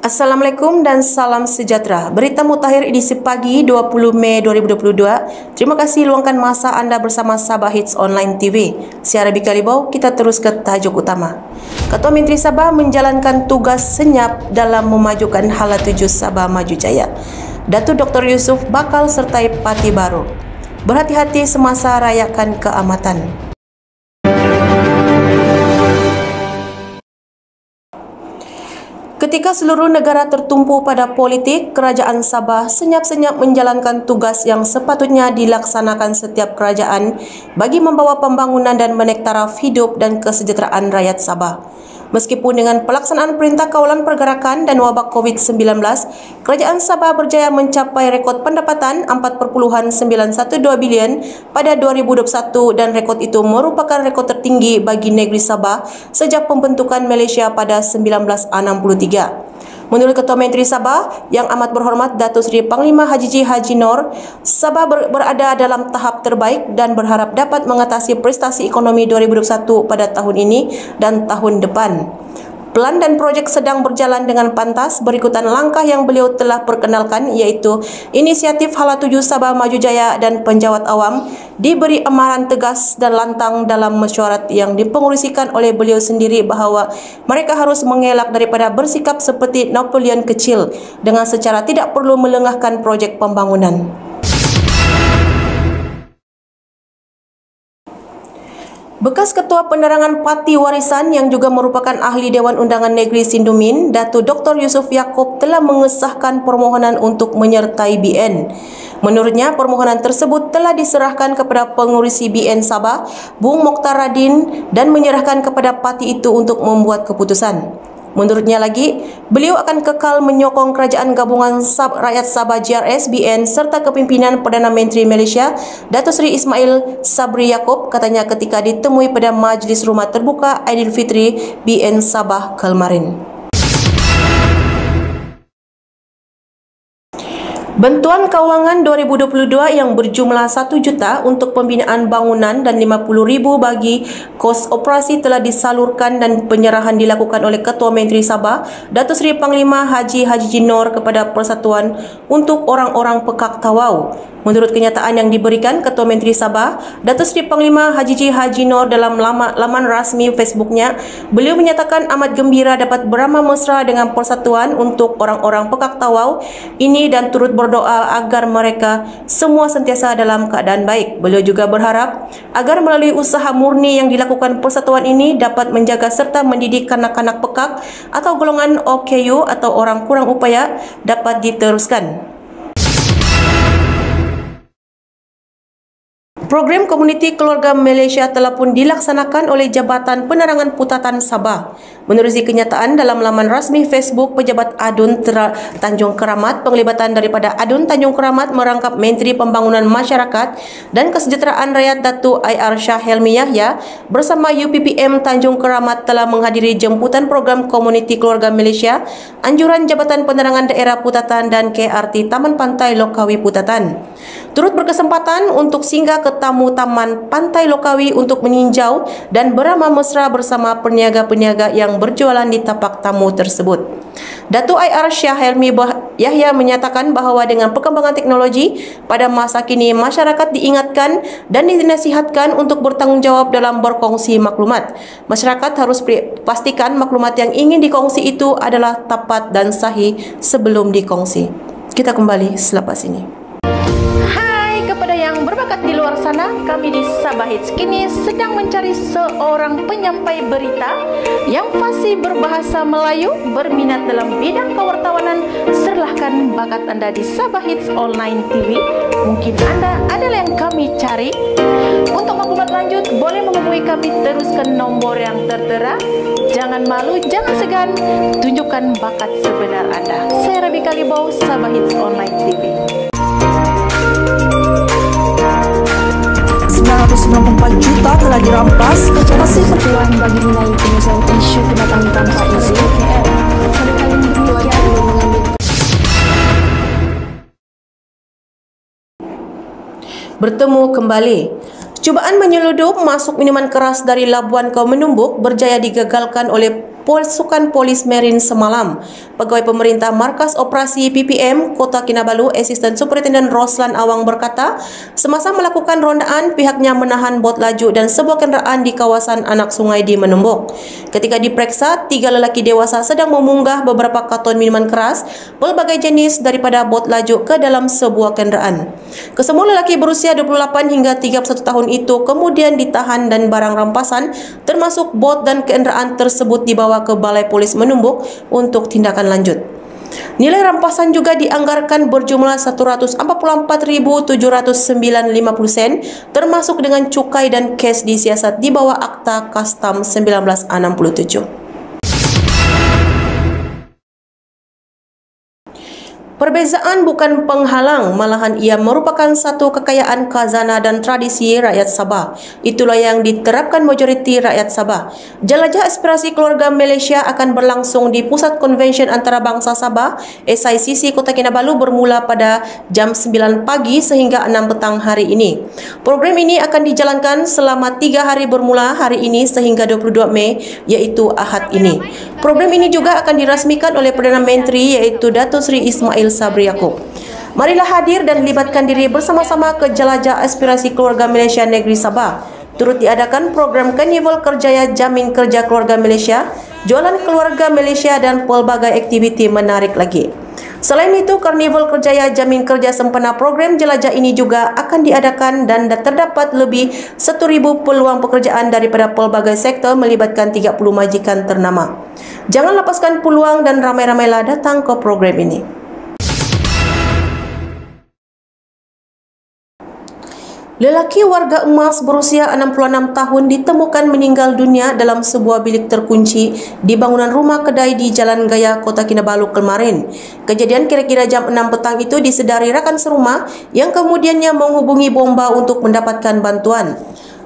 Assalamualaikum dan salam sejahtera. Berita Mutakhir edisi pagi 20 Mei 2022. Terima kasih luangkan masa anda bersama Sabah Hits Online TV. Saya Rabi Kalibau, kita terus ke tajuk utama. Ketua Menteri Sabah menjalankan tugas senyap dalam memajukan Hala 7 Sabah Maju Jaya. Datuk Dr. Yusof bakal sertai parti baru. Berhati-hati semasa rayakan keamatan. Ketika seluruh negara tertumpu pada politik, Kerajaan Sabah senyap-senyap menjalankan tugas yang sepatutnya dilaksanakan setiap kerajaan bagi membawa pembangunan dan menaik taraf hidup dan kesejahteraan rakyat Sabah. Meskipun dengan pelaksanaan Perintah Kawalan Pergerakan dan wabak COVID-19, Kerajaan Sabah berjaya mencapai rekod pendapatan 4.912 bilion pada 2021 dan rekod itu merupakan rekod tertinggi bagi negeri Sabah sejak pembentukan Malaysia pada 1963. Menurut Ketua Menteri Sabah yang amat berhormat Datuk Seri Panglima Haji Haji Nor, Sabah berada dalam tahap terbaik dan berharap dapat mengatasi prestasi ekonomi 2021 pada tahun ini dan tahun depan. Pelan dan projek sedang berjalan dengan pantas. Berikutan langkah yang beliau telah perkenalkan, iaitu inisiatif Hala 7 Sabah Maju Jaya dan penjawat awam diberi amaran tegas dan lantang dalam mesyuarat yang dipengerusikan oleh beliau sendiri bahawa mereka harus mengelak daripada bersikap seperti Napoleon kecil dengan secara tidak perlu melengahkan projek pembangunan. Bekas Ketua Penerangan Parti Warisan yang juga merupakan Ahli Dewan Undangan Negeri Sindumin, Datuk Dr. Yusof Yaakob telah mengesahkan permohonan untuk menyertai BN. Menurutnya, permohonan tersebut telah diserahkan kepada pengurusi BN Sabah, Bung Mokhtar Radin, dan menyerahkan kepada parti itu untuk membuat keputusan. Menurutnya lagi, beliau akan kekal menyokong Kerajaan Gabungan Rakyat Sabah GRS BN serta kepimpinan Perdana Menteri Malaysia Datuk Seri Ismail Sabri Yaakob, katanya ketika ditemui pada Majlis Rumah Terbuka Aidilfitri BN Sabah kemarin. Bantuan Kewangan 2022 yang berjumlah 1 juta untuk pembinaan bangunan dan 50,000 bagi kos operasi telah disalurkan dan penyerahan dilakukan oleh Ketua Menteri Sabah Datuk Seri Panglima Haji Haji Nor kepada Persatuan untuk Orang-Orang Pekak Tawau. Menurut kenyataan yang diberikan Ketua Menteri Sabah Datuk Seri Panglima Haji Haji Nor dalam laman rasmi Facebooknya, beliau menyatakan amat gembira dapat beramah mesra dengan Persatuan untuk Orang-Orang Pekak Tawau ini dan turut berdoa agar mereka semua sentiasa dalam keadaan baik. Beliau juga berharap agar melalui usaha murni yang dilakukan persatuan ini dapat menjaga serta mendidik kanak-kanak pekak atau golongan OKU atau orang kurang upaya dapat diteruskan. Program Komuniti Keluarga Malaysia telah pun dilaksanakan oleh Jabatan Penerangan Putatan Sabah. Menerusi kenyataan dalam laman rasmi Facebook Pejabat ADUN Tanjung Keramat, penglibatan daripada ADUN Tanjung Keramat merangkap Menteri Pembangunan Masyarakat dan Kesejahteraan Rakyat Datuk IR Shah Helmi Yahya bersama UPPM Tanjung Keramat telah menghadiri jemputan program Komuniti Keluarga Malaysia, anjuran Jabatan Penerangan Daerah Putatan dan KRT Taman Pantai Lokawi Putatan. Turut berkesempatan untuk singgah ke tamu Taman Pantai Lokawi untuk meninjau dan beramah mesra bersama peniaga-peniaga yang berjualan di tapak tamu tersebut. Datuk IR Shah Helmi Yahya menyatakan bahawa dengan perkembangan teknologi pada masa kini, masyarakat diingatkan dan dinasihatkan untuk bertanggungjawab dalam berkongsi maklumat. Masyarakat harus pastikan maklumat yang ingin dikongsi itu adalah tepat dan sahih sebelum dikongsi. Kita kembali selepas ini. Yang berbakat di luar sana, kami di Sabah Hits kini sedang mencari seorang penyampai berita yang fasih berbahasa Melayu, berminat dalam bidang kewartawanan. Serahkan bakat anda di Sabah Hits Online TV. Mungkin anda adalah yang kami cari. Untuk maklumat lanjut, boleh menghubungi kami terus ke nombor yang tertera. Jangan malu, jangan segan, tunjukkan bakat sebenar anda. Saya Rabi Kalibau, Sabah Hits Online TV. 994 juta telah dirampas masih berpeluang bagi mengenai penyelesaian isu pendatang tanpa izin KL. Pada kali ini demikian mengambil bertemu kembali. Cubaan menyeludup masuk minuman keras dari Labuan ke Menumbuk berjaya digagalkan oleh pasukan polis Marine semalam. Pegawai pemerintah Markas Operasi PPM Kota Kinabalu, Asisten Superintendent Roslan Awang berkata, semasa melakukan rondaan, pihaknya menahan bot laju dan sebuah kenderaan di kawasan Anak Sungai di Menembok. Ketika diperiksa, 3 lelaki dewasa sedang memunggah beberapa karton minuman keras pelbagai jenis daripada bot laju ke dalam sebuah kenderaan. Kesemua lelaki berusia 28 hingga 31 tahun itu kemudian ditahan dan barang rampasan termasuk bot dan kenderaan tersebut dibawa ke Balai Polis Menembok untuk tindakan lanjut. Nilai rampasan juga dianggarkan berjumlah 144.709.50 sen termasuk dengan cukai dan kes disiasat di bawah Akta Kastam 1967. Perbezaan bukan penghalang, malahan ia merupakan satu kekayaan khazanah dan tradisi rakyat Sabah. Itulah yang diterapkan majoriti rakyat Sabah. Jelajah aspirasi keluarga Malaysia akan berlangsung di Pusat Konvensyen Antarabangsa Sabah, SICC Kota Kinabalu bermula pada jam 9 pagi sehingga 6 petang hari ini. Program ini akan dijalankan selama 3 hari bermula hari ini sehingga 22 Mei, iaitu Ahad ini. Program ini juga akan dirasmikan oleh Perdana Menteri iaitu Datuk Seri Ismail Sabri Yaakob. Marilah hadir dan libatkan diri bersama-sama ke Jelajah Aspirasi Keluarga Malaysia Negeri Sabah. Turut diadakan program Karnival Kerjaya Jamin Kerja Keluarga Malaysia, Jualan Keluarga Malaysia dan pelbagai aktiviti menarik lagi. Selain itu, Karnival Kerjaya Jamin Kerja sempena program jelajah ini juga akan diadakan dan terdapat lebih 1,000 peluang pekerjaan daripada pelbagai sektor melibatkan 30 majikan ternama. Jangan lepaskan peluang dan ramai-ramailah datang ke program ini. Lelaki warga emas berusia 66 tahun ditemukan meninggal dunia dalam sebuah bilik terkunci di bangunan rumah kedai di Jalan Gaya, Kota Kinabalu kemarin. Kejadian kira-kira jam 6 petang itu disedari rakan serumah yang kemudiannya menghubungi Bomba untuk mendapatkan bantuan.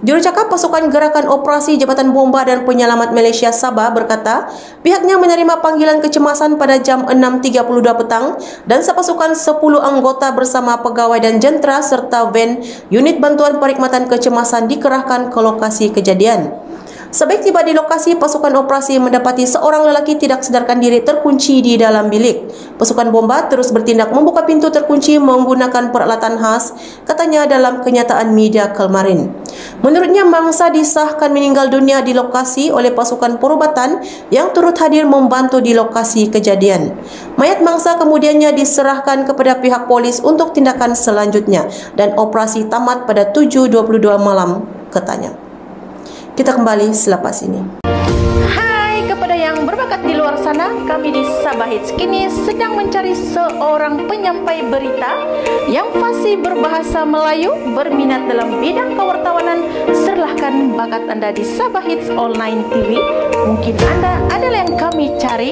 Jurucakap Pasukan Gerakan Operasi Jabatan Bomba dan Penyelamat Malaysia Sabah berkata, pihaknya menerima panggilan kecemasan pada jam 6.32 petang dan sepasukan 10 anggota bersama pegawai dan jentera serta van unit bantuan perkhidmatan kecemasan dikerahkan ke lokasi kejadian. Sebaik tiba di lokasi, pasukan operasi mendapati seorang lelaki tidak sadarkan diri terkunci di dalam bilik. Pasukan bomba terus bertindak membuka pintu terkunci menggunakan peralatan khas, katanya dalam kenyataan media kemarin. Menurutnya, mangsa disahkan meninggal dunia di lokasi oleh pasukan perubatan yang turut hadir membantu di lokasi kejadian. Mayat mangsa kemudiannya diserahkan kepada pihak polis untuk tindakan selanjutnya dan operasi tamat pada 7.22 malam, katanya. Kita kembali selepas ini. Hai kepada yang berbakat di luar sana, kami di Sabah Hits kini sedang mencari seorang penyampai berita yang fasih berbahasa Melayu, berminat dalam bidang kewartawanan. Serahkan bakat Anda di Sabah Hits Online TV. Mungkin Anda adalah yang kami cari.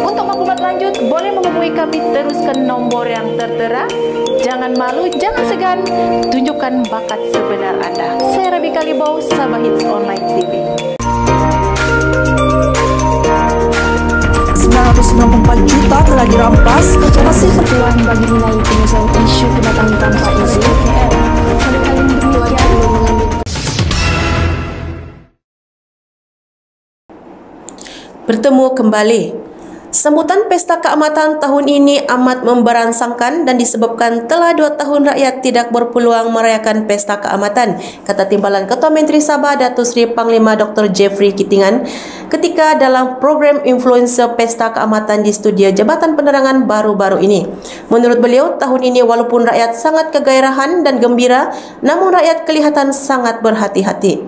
Untuk maklumat lanjut, boleh menghubungi kami terus ke nombor yang tertera. Jangan malu, jangan segan, tunjukkan bakat sebenar Anda. Saya Rabi Kalibau, Sabah Hits Online TV. 994 juta telah dirampas, masih peluang bagi nilai penyelesaian isu kedatangan tanpa izin KL. Kali-kali demikian belum mengambil. Bertemu kembali. Sambutan Pesta Keamatan tahun ini amat memberangsangkan dan disebabkan telah 2 tahun rakyat tidak berpeluang merayakan Pesta Keamatan, kata Timbalan Ketua Menteri Sabah Datuk Seri Panglima Dr. Jeffrey Kitingan ketika dalam program Influencer Pesta Keamatan di studio Jabatan Penerangan baru-baru ini. Menurut beliau, tahun ini walaupun rakyat sangat kegairahan dan gembira, namun rakyat kelihatan sangat berhati-hati.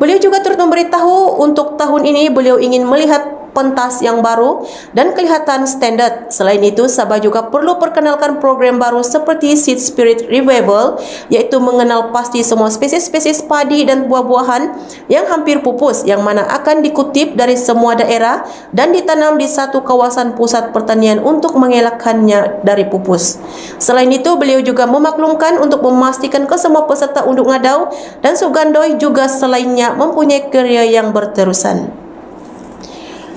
Beliau juga turut memberitahu untuk tahun ini beliau ingin melihat pentas yang baru dan kelihatan standar. Selain itu, Sabah juga perlu perkenalkan program baru seperti Seed Spirit Revival, iaitu mengenal pasti semua spesies-spesies padi dan buah-buahan yang hampir pupus, yang mana akan dikutip dari semua daerah dan ditanam di satu kawasan pusat pertanian untuk mengelakkannya dari pupus. Selain itu, beliau juga memaklumkan untuk memastikan kesemua peserta unjuk ngadau dan sugandoi juga selainnya mempunyai kerja yang berterusan.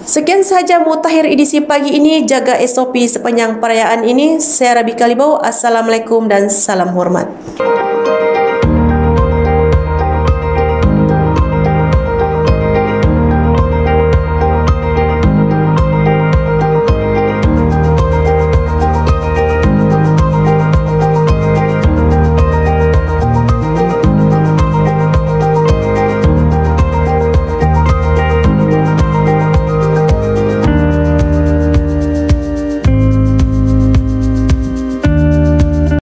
Sekian sahaja Mutakhir edisi pagi ini. Jaga SOP sepanjang perayaan ini. Saya Rabi Kalibau. Assalamualaikum dan salam hormat.